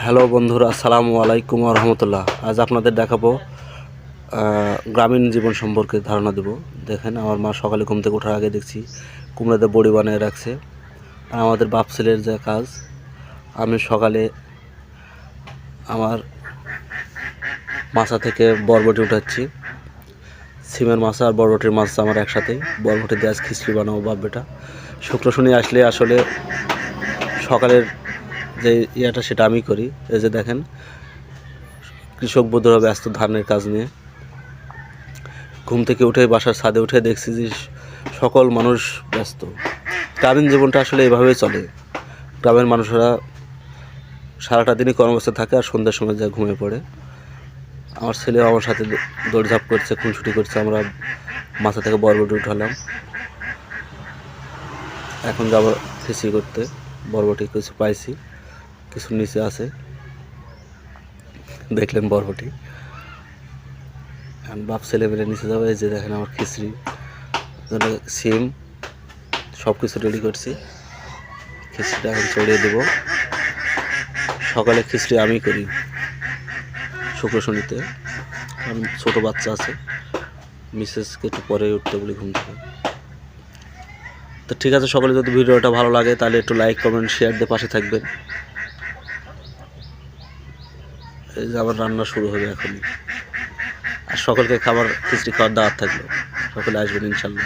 Hello বন্ধুরা, আসসালামু আলাইকুম ওয়া রাহমাতুল্লাহ। আজ আপনাদের দেখাবো গ্রামীণ জীবন সম্পর্কে ধারণা দেব। দেখেন, আমার মা সকালে ঘুম থেকে ওঠার আগে দেখছি কুমড়াতে বড়ি বানিয়ে রাখছে। আর আমাদের বাপ ছেলের যে কাজ, আমি সকালে আমার মাছা থেকে বরবটি উঠাচ্ছি। সিমের মাছা আর বরবটির মাছ আমার একসাথেই। বরবটি দিয়ে আজ খিচড়ি বানাবো বাপ বেটা। শুক্র শনি আসলে আসলে সকালের যে ইয়েটা সেটা আমি করি। এই যে দেখেন, কৃষক বন্ধুরা ব্যস্ত ধানের কাজ নিয়ে। ঘুম থেকে উঠে বাসার ছাদে উঠে দেখছি যে সকল মানুষ ব্যস্ত। গ্রামীণ জীবনটা আসলে এভাবেই চলে। গ্রামের মানুষেরা সারাটা দিনই কর্মব্যস্ত থাকে আর সন্ধ্যার সময় যায় ঘুমিয়ে পড়ে। আমার ছেলেও আমার সাথে দৌড়ঝাঁপ করছে, খুনসুটি করছে। আমরা মাথা থেকে বরবটি উঠালাম। এখন যাব খিচড়ি করতে। বরবটি কিছু পাইছি, কিছু নিচে আছে, দেখলেন বরবটি। এখন বাপ ছেলে মিলে নিচে যাবে। এই যে দেখেন আমার খিচড়ি, সিম সব কিছু রেডি করছি। খিচড়িটা এখন চড়িয়ে দেবো। সকালে খিচড়ি আমি করি শুক্র শনিতে, কারণ ছোটো বাচ্চা আছে। মিসেসকে একটু পরে উঠতে বলি ঘুম থেকে। তো ঠিক আছে, সকলে যদি ভিডিওটা ভালো লাগে তাহলে একটু লাইক, কমেন্ট, শেয়ার দিয়ে পাশে থাকবেন। এই যে আবার রান্না শুরু হবে এখনই। আর সকলকে খিচড়ি খাওয়ার দাওয়াত থাকলো। সকলে আসবেন ইনশাল্লাহ।